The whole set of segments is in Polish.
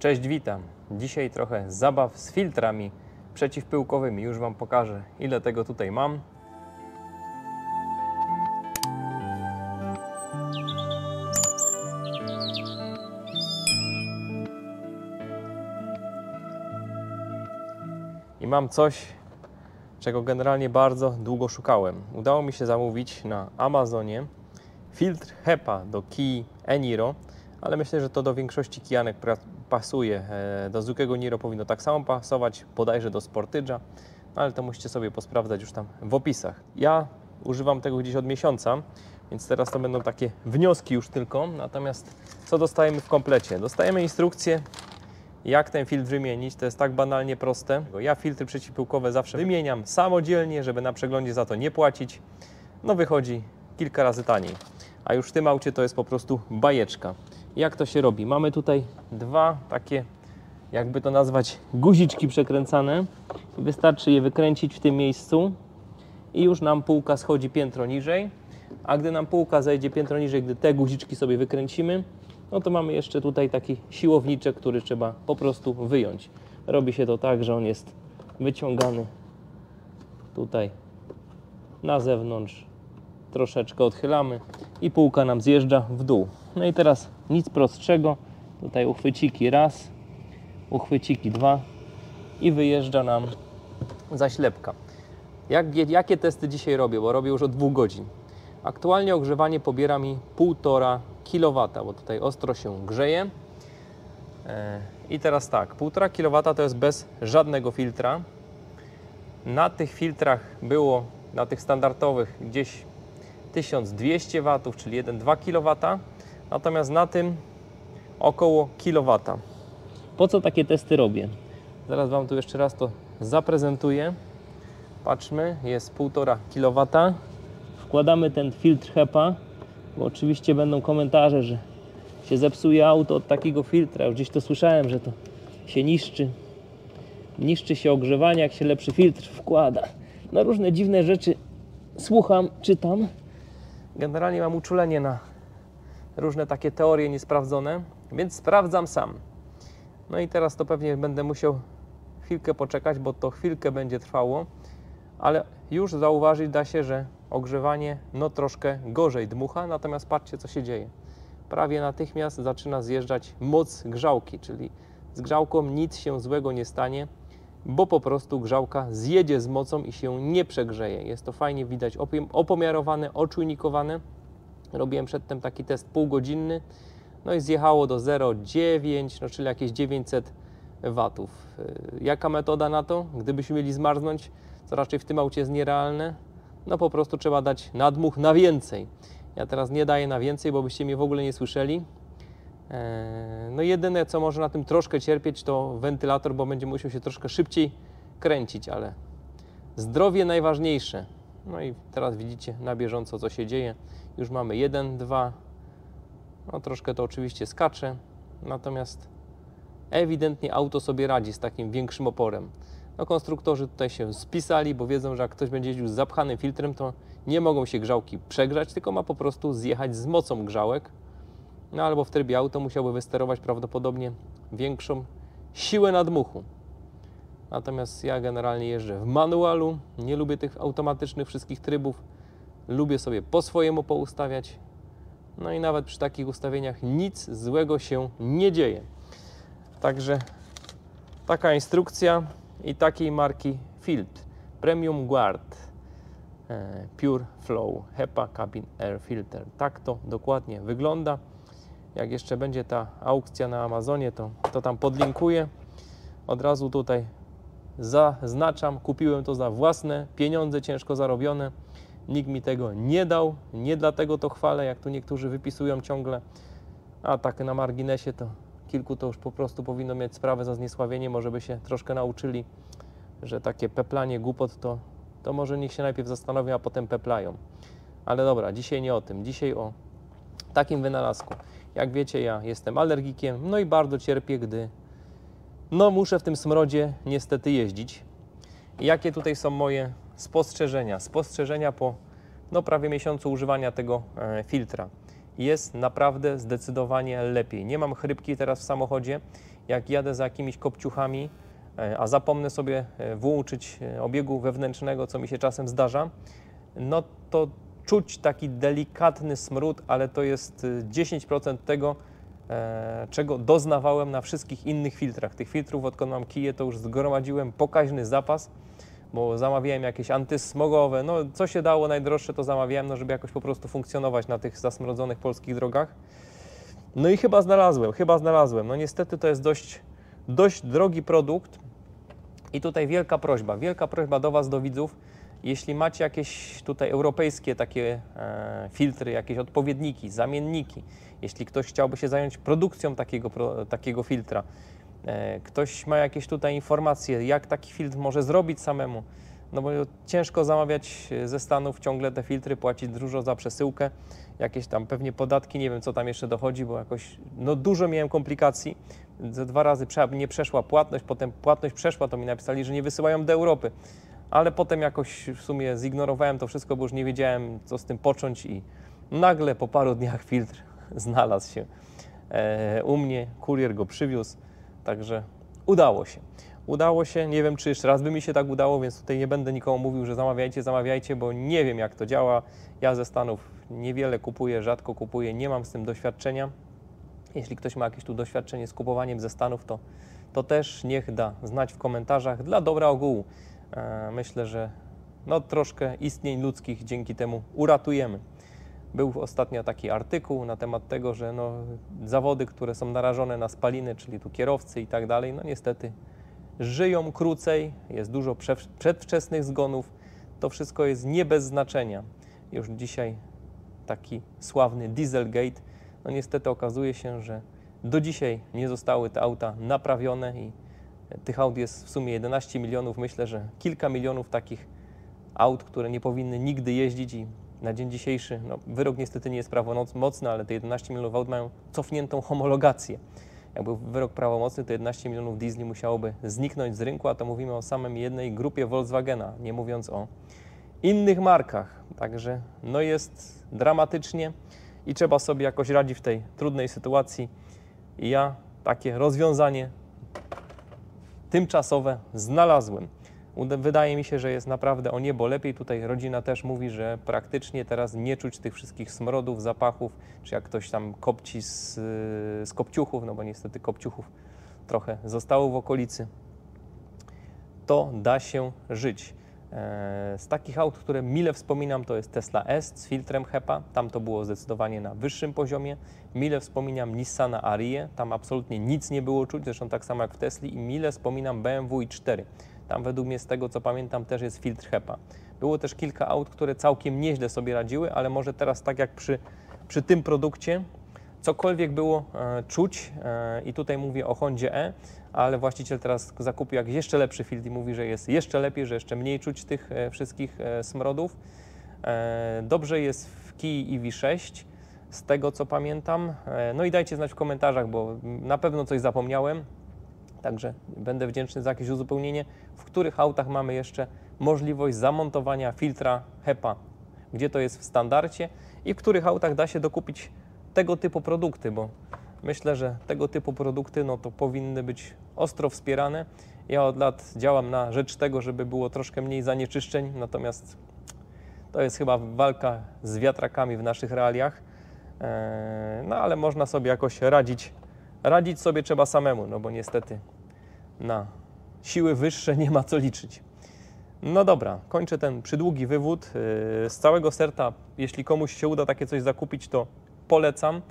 Cześć, witam. Dzisiaj trochę zabaw z filtrami przeciwpyłkowymi. Już Wam pokażę, ile tego tutaj mam. I mam coś, czego generalnie bardzo długo szukałem. Udało mi się zamówić na Amazonie filtr HEPA do kij Eniro, ale myślę, że to do większości kijanek pasuje. Do zwykłego Niro powinno tak samo pasować, bodajże do Sportage'a, ale to musicie sobie posprawdzać już tam w opisach. Ja używam tego gdzieś od miesiąca, więc teraz to będą takie wnioski już tylko. Natomiast co dostajemy w komplecie? Dostajemy instrukcję, jak ten filtr wymienić. To jest tak banalnie proste. Ja filtry przeciwpyłkowe zawsze wymieniam samodzielnie, żeby na przeglądzie za to nie płacić. No wychodzi kilka razy taniej. A już w tym aucie to jest po prostu bajeczka. Jak to się robi? Mamy tutaj dwa takie, jakby to nazwać, guziczki przekręcane. Wystarczy je wykręcić w tym miejscu i już nam półka schodzi piętro niżej. A gdy nam półka zejdzie piętro niżej, gdy te guziczki sobie wykręcimy, no to mamy jeszcze tutaj taki siłowniczek, który trzeba po prostu wyjąć. Robi się to tak, że on jest wyciągany tutaj na zewnątrz. Troszeczkę odchylamy i półka nam zjeżdża w dół. No i teraz nic prostszego. Tutaj uchwyciki raz, uchwyciki dwa i wyjeżdża nam zaślepka. Jakie testy dzisiaj robię? Bo robię już od 2 godzin. Aktualnie ogrzewanie pobiera mi 1,5 kW, bo tutaj ostro się grzeje. I teraz tak, 1,5 kW to jest bez żadnego filtra. Na tych filtrach było, na tych standardowych, gdzieś 1200 W, czyli 1,2 kW, natomiast na tym około kilowata. Po co takie testy robię? Zaraz Wam tu jeszcze raz to zaprezentuję. Patrzmy, jest 1,5 kW. Wkładamy ten filtr HEPA, bo oczywiście będą komentarze, że się zepsuje auto od takiego filtra. Już gdzieś to słyszałem, że to się niszczy. Niszczy się ogrzewanie, jak się lepszy filtr wkłada. No różne dziwne rzeczy słucham, czytam. Generalnie mam uczulenie na różne takie teorie niesprawdzone, więc sprawdzam sam. No i teraz to pewnie będę musiał chwilkę poczekać, bo to chwilkę będzie trwało, ale już zauważyć da się, że ogrzewanie no troszkę gorzej dmucha, natomiast patrzcie, co się dzieje. Prawie natychmiast zaczyna zjeżdżać moc grzałki, czyli z grzałką nic się złego nie stanie, bo po prostu grzałka zjedzie z mocą i się nie przegrzeje. Jest to fajnie widać opomiarowane, oczujnikowane. Robiłem przedtem taki test półgodzinny, no i zjechało do 0,9, no czyli jakieś 900 W. Jaka metoda na to? Gdybyśmy mieli zmarznąć, co raczej w tym aucie jest nierealne, no po prostu trzeba dać nadmuch na więcej. Ja teraz nie daję na więcej, bo byście mnie w ogóle nie słyszeli. No jedyne, co może na tym troszkę cierpieć, to wentylator, bo będzie musiał się troszkę szybciej kręcić, ale zdrowie najważniejsze. No i teraz widzicie na bieżąco, co się dzieje. Już mamy 1, 2, no troszkę to oczywiście skacze, natomiast ewidentnie auto sobie radzi z takim większym oporem. No konstruktorzy tutaj się spisali, bo wiedzą, że jak ktoś będzie jeździł z zapchanym filtrem, to nie mogą się grzałki przegrzać, tylko ma po prostu zjechać z mocą grzałek. No albo w trybie auto musiałby wysterować prawdopodobnie większą siłę nadmuchu. Natomiast ja generalnie jeżdżę w manualu, nie lubię tych automatycznych wszystkich trybów, lubię sobie po swojemu poustawiać. No i nawet przy takich ustawieniach nic złego się nie dzieje. Także taka instrukcja i takiej marki filtr Premium Guard Pure Flow HEPA Cabin Air Filter. Tak to dokładnie wygląda. Jak jeszcze będzie ta aukcja na Amazonie, to tam podlinkuję. Od razu tutaj zaznaczam, kupiłem to za własne pieniądze, ciężko zarobione. Nikt mi tego nie dał, nie dlatego to chwalę, jak tu niektórzy wypisują ciągle. A tak na marginesie to kilku to już po prostu powinno mieć sprawę za zniesławienie, może by się troszkę nauczyli, że takie peplanie głupot to może niech się najpierw zastanowią, a potem peplają. Ale dobra, dzisiaj nie o tym, dzisiaj o takim wynalazku. Jak wiecie, ja jestem alergikiem, no i bardzo cierpię, gdy no muszę w tym smrodzie niestety jeździć. I jakie tutaj są moje spostrzeżenia? Spostrzeżenia po no, prawie miesiącu używania tego filtra. Jest naprawdę zdecydowanie lepiej. Nie mam chrypki teraz w samochodzie. jak jadę za jakimiś kopciuchami, a zapomnę sobie włączyć obiegu wewnętrznego, co mi się czasem zdarza, no to czuć taki delikatny smród, ale to jest 10% tego, czego doznawałem na wszystkich innych filtrach. Tych filtrów, odkąd mam kije, to już zgromadziłem pokaźny zapas, bo zamawiałem jakieś antysmogowe, no co się dało najdroższe, to zamawiałem, no żeby jakoś po prostu funkcjonować na tych zasmrodzonych polskich drogach. No i chyba znalazłem. No niestety to jest dość drogi produkt i tutaj wielka prośba do Was, do widzów, jeśli macie jakieś tutaj europejskie takie filtry, jakieś odpowiedniki, zamienniki, jeśli ktoś chciałby się zająć produkcją takiego filtra, ktoś ma jakieś tutaj informacje, jak taki filtr może zrobić samemu, no bo ciężko zamawiać ze Stanów ciągle te filtry, płacić dużo za przesyłkę, jakieś tam pewnie podatki, nie wiem co tam jeszcze dochodzi, bo jakoś no dużo miałem komplikacji. Ze 2 razy nie przeszła płatność, potem płatność przeszła, to mi napisali, że nie wysyłają do Europy. Ale potem jakoś w sumie zignorowałem to wszystko, bo już nie wiedziałem, co z tym począć i nagle po paru dniach filtr znalazł się u mnie, kurier go przywiózł, także udało się, nie wiem, czy jeszcze raz by mi się tak udało, więc tutaj nie będę nikomu mówił, że zamawiajcie, bo nie wiem, jak to działa. Ja ze Stanów niewiele kupuję, rzadko kupuję, nie mam z tym doświadczenia. Jeśli ktoś ma jakieś tu doświadczenie z kupowaniem ze Stanów, to też niech da znać w komentarzach dla dobra ogółu. Myślę, że no, troszkę istnień ludzkich dzięki temu uratujemy. Był ostatnio taki artykuł na temat tego, że no, zawody, które są narażone na spaliny, czyli tu kierowcy i tak dalej, no niestety żyją krócej, jest dużo przedwczesnych zgonów. To wszystko jest nie bez znaczenia. Już dzisiaj taki sławny Dieselgate, no niestety okazuje się, że do dzisiaj nie zostały te auta naprawione i tych aut jest w sumie 11 milionów. Myślę, że kilka milionów takich aut, które nie powinny nigdy jeździć i na dzień dzisiejszy, no, wyrok niestety nie jest prawomocny, ale te 11 milionów aut mają cofniętą homologację. Jakby wyrok prawomocny, to 11 milionów diesli musiałoby zniknąć z rynku, a to mówimy o samej jednej grupie Volkswagena, nie mówiąc o innych markach. Także no jest dramatycznie i trzeba sobie jakoś radzić w tej trudnej sytuacji. I ja takie rozwiązanie tymczasowe znalazłem. Wydaje mi się, że jest naprawdę o niebo lepiej. Tutaj rodzina też mówi, że praktycznie teraz nie czuć tych wszystkich smrodów, zapachów, czy jak ktoś tam kopci z kopciuchów, no bo niestety kopciuchów trochę zostało w okolicy, to da się żyć. Z takich aut, które mile wspominam, to jest Tesla S z filtrem HEPA, tam to było zdecydowanie na wyższym poziomie. Mile wspominam Nissana Arię, tam absolutnie nic nie było czuć, zresztą tak samo jak w Tesli, i mile wspominam BMW i4. Tam według mnie, z tego co pamiętam, też jest filtr HEPA. Było też kilka aut, które całkiem nieźle sobie radziły, ale może teraz tak jak przy tym produkcie, cokolwiek było czuć, i tutaj mówię o Hondzie E, ale właściciel teraz zakupił jakiś jeszcze lepszy filtr i mówi, że jest jeszcze lepiej, że jeszcze mniej czuć tych wszystkich smrodów. Dobrze jest w Kii EV6, z tego co pamiętam. No i dajcie znać w komentarzach, bo na pewno coś zapomniałem, także będę wdzięczny za jakieś uzupełnienie, w których autach mamy jeszcze możliwość zamontowania filtra HEPA, gdzie to jest w standardzie i w których autach da się dokupić tego typu produkty, bo myślę, że tego typu produkty no to powinny być ostro wspierane. Ja od lat działam na rzecz tego, żeby było troszkę mniej zanieczyszczeń, natomiast to jest chyba walka z wiatrakami w naszych realiach, no ale można sobie jakoś radzić. Radzić sobie trzeba samemu, no bo niestety na siły wyższe nie ma co liczyć. No dobra, kończę ten przydługi wywód. Z całego serca, jeśli komuś się uda takie coś zakupić, to polecam,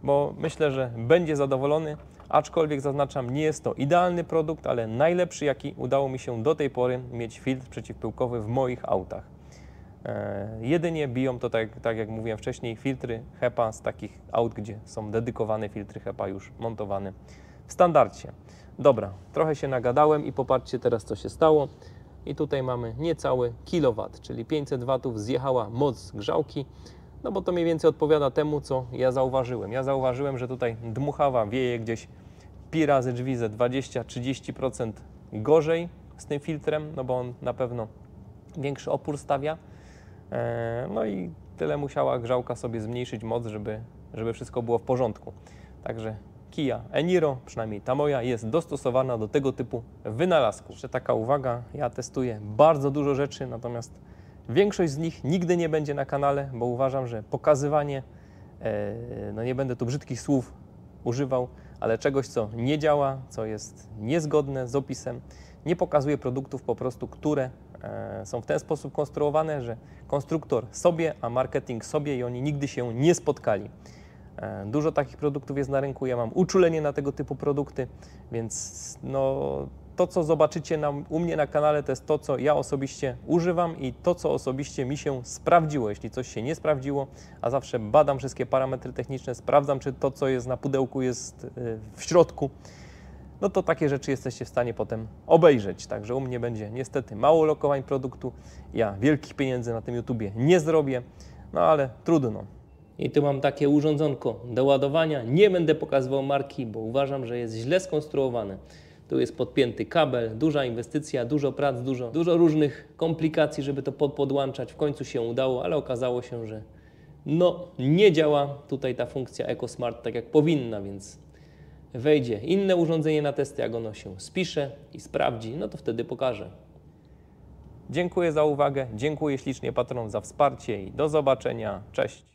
bo myślę, że będzie zadowolony, aczkolwiek zaznaczam, nie jest to idealny produkt, ale najlepszy, jaki udało mi się do tej pory mieć filtr przeciwpyłkowy w moich autach. Jedynie biją to, tak jak mówiłem wcześniej, filtry HEPA z takich aut, gdzie są dedykowane filtry HEPA już montowane w standardzie. Dobra, trochę się nagadałem i popatrzcie teraz, co się stało. I tutaj mamy niecały kilowat, czyli 500 watów zjechała moc grzałki, no bo to mniej więcej odpowiada temu, co ja zauważyłem. Ja zauważyłem, że tutaj dmuchawa wieje gdzieś pi razy drzwi ze 20-30% gorzej z tym filtrem, no bo on na pewno większy opór stawia. No i tyle musiała grzałka sobie zmniejszyć moc, żeby wszystko było w porządku. Także Kia Eniro, przynajmniej ta moja, jest dostosowana do tego typu wynalazków. Jeszcze taka uwaga, ja testuję bardzo dużo rzeczy, natomiast większość z nich nigdy nie będzie na kanale, bo uważam, że pokazywanie, no nie będę tu brzydkich słów używał, ale czegoś, co nie działa, co jest niezgodne z opisem, nie pokazuje produktów po prostu, które są w ten sposób konstruowane, że konstruktor sobie, a marketing sobie i oni nigdy się nie spotkali. Dużo takich produktów jest na rynku, ja mam uczulenie na tego typu produkty, więc no, to, co zobaczycie u mnie na kanale, to jest to, co ja osobiście używam i to, co osobiście mi się sprawdziło. Jeśli coś się nie sprawdziło, a zawsze badam wszystkie parametry techniczne, sprawdzam, czy to, co jest na pudełku, jest w środku, no to takie rzeczy jesteście w stanie potem obejrzeć. Także u mnie będzie niestety mało lokowań produktu, ja wielkich pieniędzy na tym YouTubie nie zrobię, no ale trudno. I tu mam takie urządzonko do ładowania. Nie będę pokazywał marki, bo uważam, że jest źle skonstruowane. Tu jest podpięty kabel, duża inwestycja, dużo prac, dużo różnych komplikacji, żeby to podłączać. W końcu się udało, ale okazało się, że no, nie działa tutaj ta funkcja EcoSmart tak jak powinna, więc wejdzie inne urządzenie na testy, jak ono się spisze i sprawdzi, no to wtedy pokażę. Dziękuję za uwagę, dziękuję ślicznie patronom za wsparcie i do zobaczenia. Cześć!